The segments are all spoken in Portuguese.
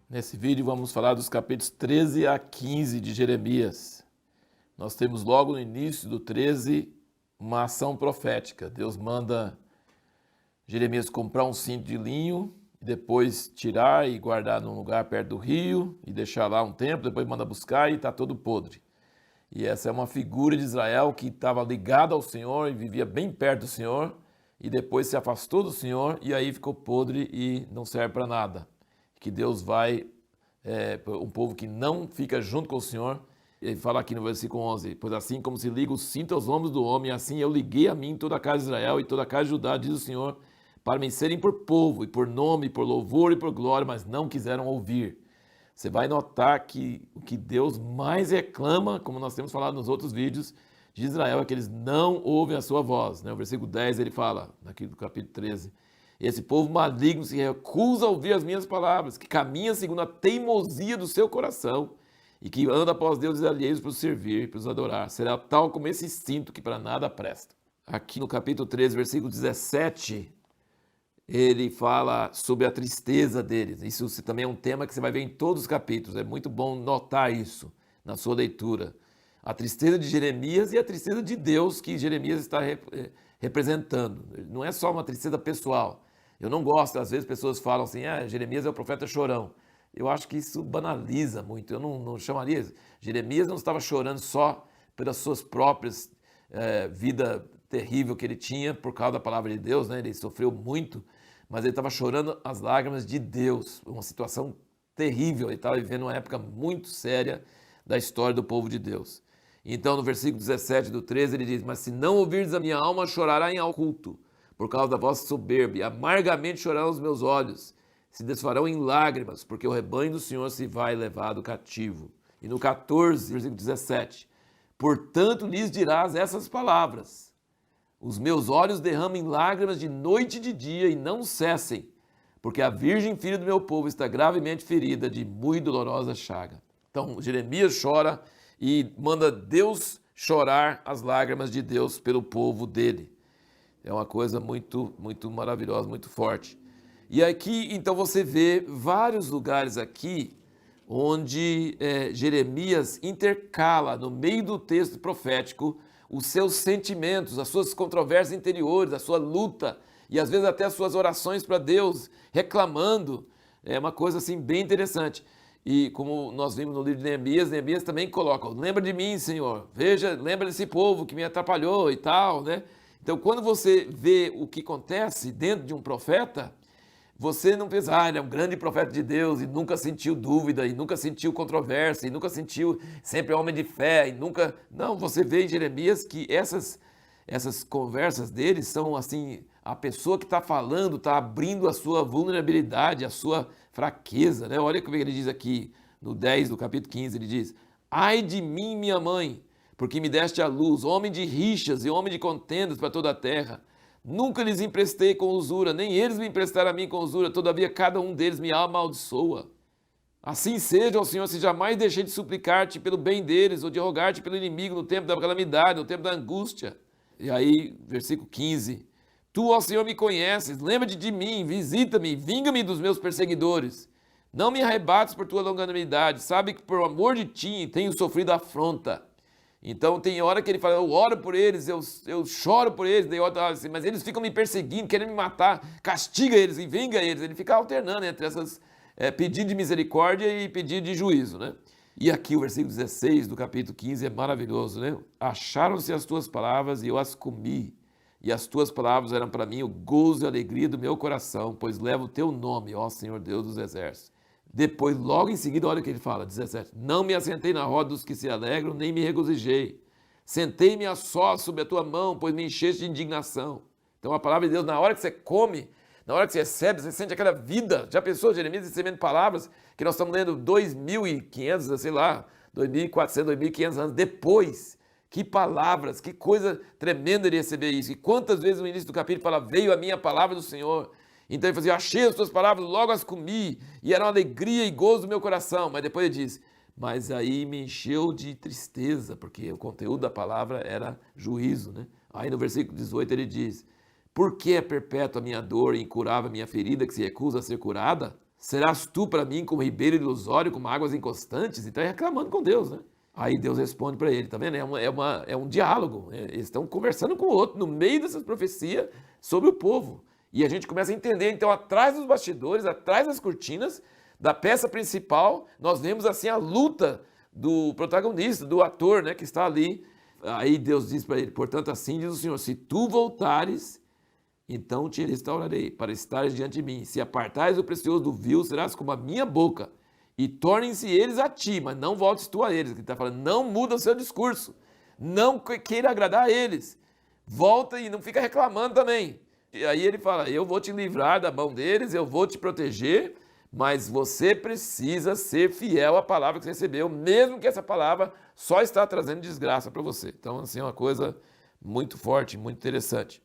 Nesse vídeo vamos falar dos capítulos 13 a 15 de Jeremias. Nós temos logo no início do 13 uma ação profética. Deus manda Jeremias comprar um cinto de linho, depois tirar e guardar num lugar perto do rio e deixar lá um tempo, depois manda buscar e está todo podre. E essa é uma figura de Israel que estava ligada ao Senhor e vivia bem perto do Senhor e depois se afastou do Senhor e aí ficou podre e não serve para nada. Que Deus vai, um povo que não fica junto com o Senhor, ele fala aqui no versículo 11, pois assim como se liga o cinto aos ombros do homem, assim eu liguei a mim toda a casa de Israel e toda a casa de Judá, diz o Senhor, para me serem por povo e por nome, e por louvor e por glória, mas não quiseram ouvir. Você vai notar que o que Deus mais reclama, como nós temos falado nos outros vídeos, de Israel é que eles não ouvem a sua voz. O versículo 10 ele fala, aqui do capítulo 13, esse povo maligno se recusa a ouvir as minhas palavras, que caminha segundo a teimosia do seu coração e que anda após deuses alheios para os servir, para os adorar. Será tal como esse cinto que para nada presta. Aqui no capítulo 13, versículo 17, ele fala sobre a tristeza deles. Isso também é um tema que você vai ver em todos os capítulos. É muito bom notar isso na sua leitura. A tristeza de Jeremias e a tristeza de Deus que Jeremias está representando. Não é só uma tristeza pessoal. Eu não gosto, às vezes pessoas falam assim, Jeremias é o profeta chorão. Eu acho que isso banaliza muito. Eu não chamaria. Jeremias não estava chorando só pelas suas próprias vida terrível que ele tinha por causa da palavra de Deus, né? Ele sofreu muito, mas ele estava chorando as lágrimas de Deus, uma situação terrível. Ele estava vivendo uma época muito séria da história do povo de Deus. Então, no versículo 17 do 13, ele diz, mas se não ouvirdes a minha alma, chorará em oculto, por causa da vossa soberba, e amargamente chorarão os meus olhos, se desfarão em lágrimas, porque o rebanho do Senhor se vai levado cativo. E no 14, versículo 17, portanto lhes dirás essas palavras, os meus olhos derramem lágrimas de noite e de dia e não cessem, porque a virgem filha do meu povo está gravemente ferida de muito dolorosa chaga. Então Jeremias chora e manda Deus chorar as lágrimas de Deus pelo povo dele. É uma coisa muito, muito maravilhosa, muito forte. E aqui, então, você vê vários lugares aqui onde Jeremias intercala, no meio do texto profético, os seus sentimentos, as suas controvérsias interiores, a sua luta e às vezes até as suas orações para Deus, reclamando. É uma coisa assim bem interessante. E como nós vimos no livro de Neemias, Neemias também coloca, lembra de mim, Senhor, lembra desse povo que me atrapalhou e tal, né? Então, quando você vê o que acontece dentro de um profeta, você não pensa, ele é um grande profeta de Deus e nunca sentiu dúvida, e nunca sentiu controvérsia, e nunca sentiu, sempre homem de fé, e nunca... Não, você vê em Jeremias que essas conversas dele são assim, a pessoa que está falando, está abrindo a sua vulnerabilidade, a sua fraqueza, né? Olha como ele diz aqui, no 10 do capítulo 15, ele diz, ai de mim, minha mãe, porque me deste a luz, homem de rixas e homem de contendas para toda a terra. Nunca lhes emprestei com usura, nem eles me emprestaram a mim com usura, todavia cada um deles me amaldiçoa. Assim seja, ó Senhor, se jamais deixei de suplicar-te pelo bem deles, ou de rogar-te pelo inimigo no tempo da calamidade, no tempo da angústia. E aí, versículo 15, tu, ó Senhor, me conheces, lembra-te de mim, visita-me, vinga-me dos meus perseguidores. Não me arrebates por tua longanimidade, sabe que por amor de ti tenho sofrido afronta. Então tem hora que ele fala, eu oro por eles, eu choro por eles, daí outra assim, mas eles ficam me perseguindo, querendo me matar, castiga eles e vinga eles. Ele fica alternando entre essas pedido de misericórdia e pedido de juízo, né? E aqui o versículo 16 do capítulo 15 é maravilhoso, né? Acharam-se as tuas palavras e eu as comi, e as tuas palavras eram para mim o gozo e a alegria do meu coração, pois levo o teu nome, ó Senhor Deus dos exércitos. Depois, logo em seguida, olha o que ele fala, 17. Não me assentei na roda dos que se alegram, nem me regozijei. Sentei-me a sós sob a tua mão, pois me encheste de indignação. Então a palavra de Deus, na hora que você come, na hora que você recebe, você sente aquela vida. Já pensou, Jeremias, recebendo palavras que nós estamos lendo 2.500, sei lá, 2.400, 2.500 anos depois. Que palavras, que coisa tremenda ele receber isso. E quantas vezes no início do capítulo fala, veio a minha palavra do Senhor. Então ele fazia, achei as tuas palavras, logo as comi, e era uma alegria e gozo do meu coração. Mas depois ele diz, mas aí me encheu de tristeza, porque o conteúdo da palavra era juízo, né? Aí no versículo 18 ele diz, por que é perpétua a minha dor e incurável a minha ferida que se recusa a ser curada? Serás tu para mim como ribeiro ilusório, como águas inconstantes? E está reclamando com Deus, né? Aí Deus responde para ele, tá vendo? É um diálogo, né? Eles estão conversando com o outro no meio dessas profecias sobre o povo. E a gente começa a entender, então, atrás dos bastidores, atrás das cortinas, da peça principal, nós vemos assim a luta do protagonista, do ator, né, que está ali. Aí Deus diz para ele, portanto, assim diz o Senhor, se tu voltares, então te restaurarei, para estares diante de mim. Se apartares o precioso do vil, serás como a minha boca, e tornem-se eles a ti, mas não voltes tu a eles. Ele está falando, não muda o seu discurso, não queira agradar a eles, volta e não fica reclamando também. E aí ele fala, eu vou te livrar da mão deles, eu vou te proteger, mas você precisa ser fiel à palavra que você recebeu, mesmo que essa palavra só está trazendo desgraça para você. Então, assim, é uma coisa muito forte, muito interessante.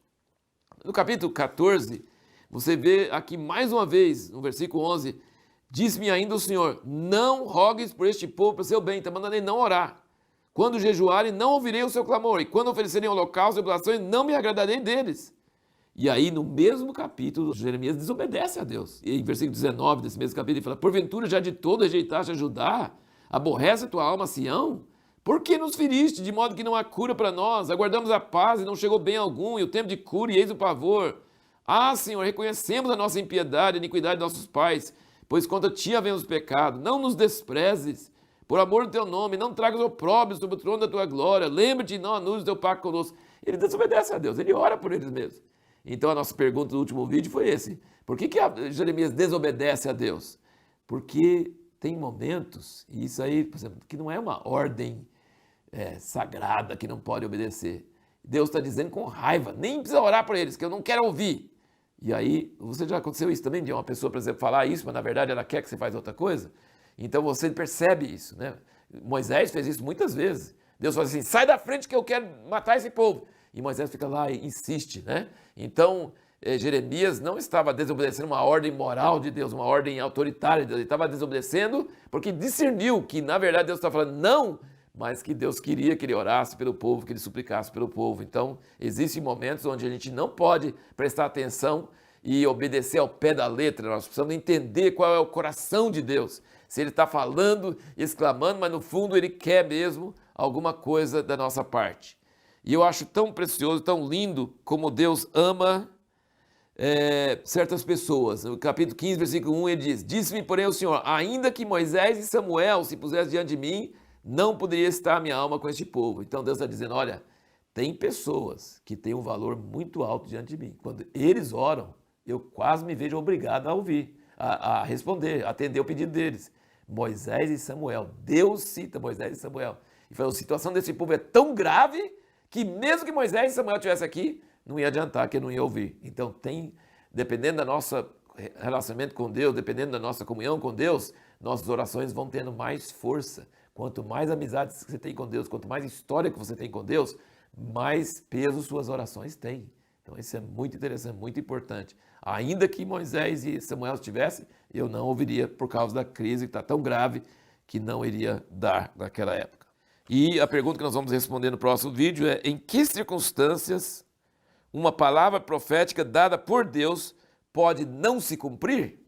No capítulo 14, você vê aqui mais uma vez, no versículo 11, diz-me ainda o Senhor, não rogues por este povo para o seu bem, está mandando ele não orar. Quando jejuarem, não ouvirei o seu clamor, e quando oferecerem holocausto e oblações, não me agradarei deles. E aí, no mesmo capítulo, Jeremias desobedece a Deus. E em versículo 19 desse mesmo capítulo, ele fala, porventura já de todo rejeitaste a Judá? Aborrece a tua alma, Sião? Por que nos feriste, de modo que não há cura para nós? Aguardamos a paz e não chegou bem algum, e o tempo de cura e eis o pavor. Ah, Senhor, reconhecemos a nossa impiedade e a iniquidade de nossos pais, pois contra ti havemos pecado. Não nos desprezes, por amor do teu nome, não tragas opróbrio sobre o trono da tua glória. Lembra-te e não anules o teu pacto conosco. Ele desobedece a Deus, ele ora por eles mesmos. Então a nossa pergunta do último vídeo foi esse. Por que Jeremias desobedece a Deus? Porque tem momentos, e isso aí, por exemplo, que não é uma ordem sagrada que não pode obedecer. Deus está dizendo com raiva, nem precisa orar por eles, que eu não quero ouvir. E aí, você já aconteceu isso também, de uma pessoa, por exemplo, falar isso, mas na verdade ela quer que você faça outra coisa? Então você percebe isso, né? Moisés fez isso muitas vezes. Deus fala assim, sai da frente que eu quero matar esse povo. E Moisés fica lá e insiste, né? Então, Jeremias não estava desobedecendo uma ordem moral de Deus, uma ordem autoritária de Deus. Ele estava desobedecendo porque discerniu que, na verdade, Deus estava falando não, mas que Deus queria que ele orasse pelo povo, que ele suplicasse pelo povo. Então, existem momentos onde a gente não pode prestar atenção e obedecer ao pé da letra. Nós precisamos entender qual é o coração de Deus. Se ele está falando, exclamando, mas no fundo ele quer mesmo alguma coisa da nossa parte. E eu acho tão precioso, tão lindo como Deus ama certas pessoas. No capítulo 15, versículo 1, ele diz, disse-me, porém, o Senhor, ainda que Moisés e Samuel se pusessem diante de mim, não poderia estar a minha alma com este povo. Então Deus está dizendo, olha, tem pessoas que têm um valor muito alto diante de mim. Quando eles oram, eu quase me vejo obrigado a ouvir, a responder, a atender o pedido deles. Moisés e Samuel, Deus cita Moisés e Samuel. E falou, a situação desse povo é tão grave que mesmo que Moisés e Samuel estivessem aqui, não ia adiantar, que eu não ia ouvir. Então dependendo do nosso relacionamento com Deus, dependendo da nossa comunhão com Deus, nossas orações vão tendo mais força. Quanto mais amizades você tem com Deus, quanto mais história que você tem com Deus, mais peso suas orações têm. Então isso é muito interessante, muito importante. Ainda que Moisés e Samuel estivessem, eu não ouviria por causa da crise que está tão grave que não iria dar naquela época. E a pergunta que nós vamos responder no próximo vídeo é, em que circunstâncias uma palavra profética dada por Deus pode não se cumprir?